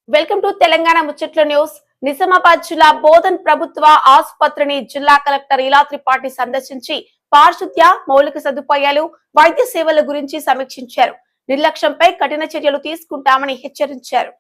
Welcome to Telangana ముచ్చట్ల news. Nizamabad జిల్లా బోధన్ ప్రభుత్వ ఆసుపత్రిని జిల్లా కలెక్టర్ ఇలా త్రిపాఠి సందర్శించి పారిశుద్ధ్య, మౌలిక సదుపాయాలు, వైద్య సేవల గురించి సమీక్షించారు. నిర్లక్ష్యంపై కఠిన చర్యలు తీసుకుంటామని హెచ్చరించారు.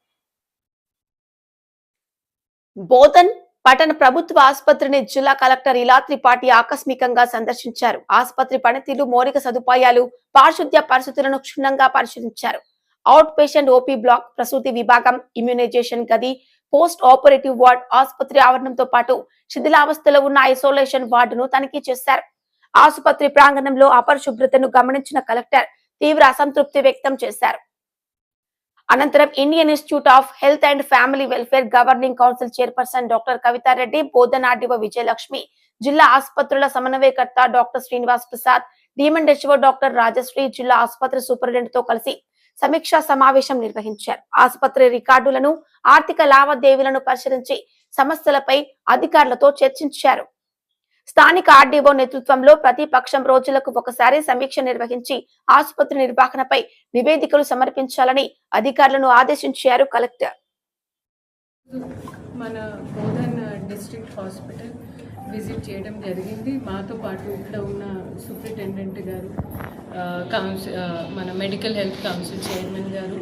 బోధన్ పట్టణ ప్రభుత్వ ఆసుపత్రిని జిల్లా కలెక్టర్ ఇలా త్రిపాఠి ఆకస్మికంగా సందర్శించారు. ఆసుపత్రి పనితీరు, మౌలిక సదుపాయాలు, పారిశుద్ధ్య పరిస్థితులను క్షుణ్ణంగా పరిశీలించారు. అవుట్ పేషెంట్ ఓపీ బ్లాక్, ప్రసూతి విభాగం, ఇమ్యునైజేషన్ గది, పోస్ట్ ఆపరేటివ్ వార్డ్, ఆసుపత్రి ఆవరణంతో పాటు శిథిలావస్థలో ఉన్న ఐసోలేషన్ వార్డును తనిఖీ చేశారు. ఆసుపత్రి ప్రాంగణంలో అపరిశుభ్రతను గమనించిన కలెక్టర్ తీవ్ర అసంతృప్తి వ్యక్తం చేశారు. అనంతరం Indian institute of health and family welfare governing council chairperson doctor Kavitha Reddy, Bodhan RDO Vijayalakshmi, జిల్లా ఆసుపత్రుల సమన్వయకర్త doctor Srinivas Prasad, DM and HO doctor Rajshri, జిల్లా ఆసుపత్రి సూపరింటెండెంట్ తో కలిసి సమీక్షా సమావేశం నిర్వహించారు. ఆసుపత్రి రికార్డులను, ఆర్థిక లావాదేవీలను పరిశీలించి సమస్యలపై అధికారులతో చర్చించారు. స్థానిక ఆర్డీఓ నేతృత్వంలో ప్రతి పక్షం రోజులకు ఒకసారి సమీక్ష నిర్వహించి ఆసుపత్రి నిర్వహణపై నివేదికలు సమర్పించాలని అధికారులను ఆదేశించారు కలెక్టర్. మన బోధన్ డిస్ట్రిక్ట్ హాస్పిటల్ విజిట్ చేయడం జరిగింది. మాతో పాటు ఇక్కడ ఉన్న సూపరింటెండెంట్ గారు, మన మెడికల్ హెల్త్ కౌన్సిల్ చైర్మన్ గారు,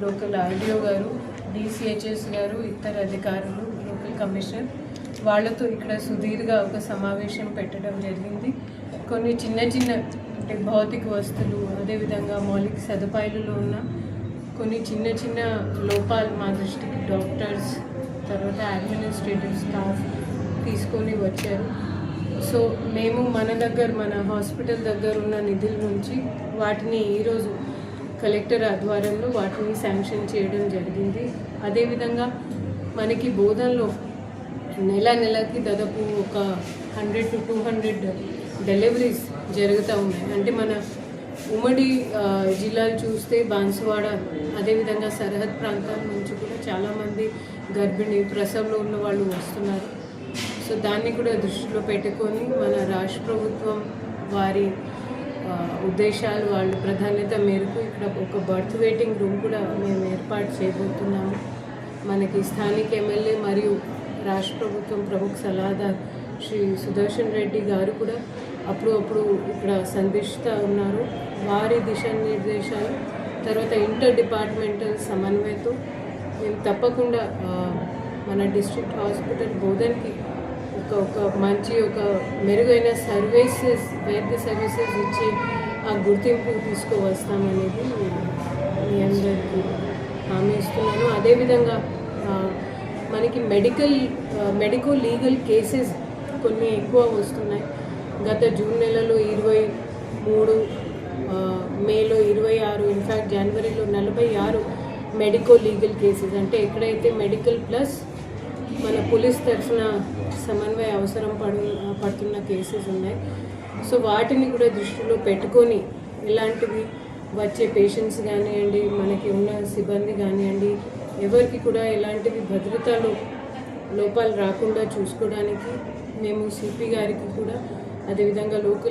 లోకల్ ఆర్డీఓ గారు, డిసిహెచ్ఎస్ గారు, ఇతర అధికారులు, లోకల్ కమిషనర్ వాళ్ళతో ఇక్కడ సుదీర్ఘ ఒక సమావేశం పెట్టడం జరిగింది. కొన్ని చిన్న చిన్న అంటే భౌతిక వస్తువులు, అదేవిధంగా మౌలిక సదుపాయాలలో ఉన్న కొన్ని చిన్న చిన్న లోపాలు మా దృష్టికి డాక్టర్స్, తర్వాత అడ్మినిస్ట్రేటివ్ స్టాఫ్ తీసుకొని వచ్చారు. సో మేము మన హాస్పిటల్ దగ్గర ఉన్న నిధుల నుంచి వాటిని ఈరోజు కలెక్టర్ ఆధ్వర్యంలో వాటిని శాంక్షన్ చేయడం జరిగింది. అదేవిధంగా మనకి బోధనలో నెలకి దాదాపు ఒక 100 to 200 డెలివరీస్ జరుగుతూ ఉన్నాయి. అంటే మన ఉమ్మడి జిల్లాలు చూస్తే బాన్సువాడ, అదేవిధంగా సరిహద్ ప్రాంతాల నుంచి కూడా చాలామంది గర్భిణీ ప్రసవంలో ఉన్న వాళ్ళు వస్తున్నారు. సో దాన్ని కూడా దృష్టిలో పెట్టుకొని మన రాష్ట్ర ప్రభుత్వం వారి ఉద్దేశాలు, వాళ్ళ ప్రాధాన్యత మేరకు ఇక్కడ ఒక బర్త్ వెయిటింగ్ రూమ్ కూడా మేము ఏర్పాటు చేయబోతున్నాము. మనకి స్థానిక ఎమ్మెల్యే మరియు రాష్ట్ర ప్రభుత్వం ప్రముఖ సలహాదారు శ్రీ సుదర్శన్ రెడ్డి గారు కూడా అప్పుడు ఇక్కడ సందర్శిస్తూ ఉన్నారు. వారి దిశానిర్దేశాలు, తర్వాత ఇంటర్ డిపార్ట్మెంటల్ సమన్వయంతో మేము తప్పకుండా మన డిస్ట్రిక్ట్ హాస్పిటల్ బోధన్కి ఒక మంచి ఒక మెరుగైన సర్వీసెస్, వైద్య సర్వీసెస్ ఇచ్చే ఆ గుర్తింపు తీసుకువస్తామనేది మీ అందరికీ హామీ ఇస్తున్నాను. అదేవిధంగా మనకి మెడికో లీగల్ కేసెస్ కొన్ని ఎక్కువ వస్తున్నాయి. గత జూన్ నెలలో 23, మేలో 26, ఇన్ఫ్యాక్ట్ జనవరిలో 46 మెడికో లీగల్ కేసెస్, అంటే ఎక్కడైతే మెడికల్ ప్లస్ మన పోలీస్ తరఫున సమన్వయ అవసరం పడుతున్న కేసెస్ ఉన్నాయి. సో వాటిని కూడా దృష్టిలో పెట్టుకొని ఇలాంటివి వచ్చే పేషెంట్స్ కానివ్వండి, మనకి ఉన్న సిబ్బంది కానివ్వండి, ఎవరికి కూడా ఎలాంటివి భద్రతలో లోపాలు రాకుండా చూసుకోవడానికి మేము సిపి గారికి కూడా, అదేవిధంగా లోకల్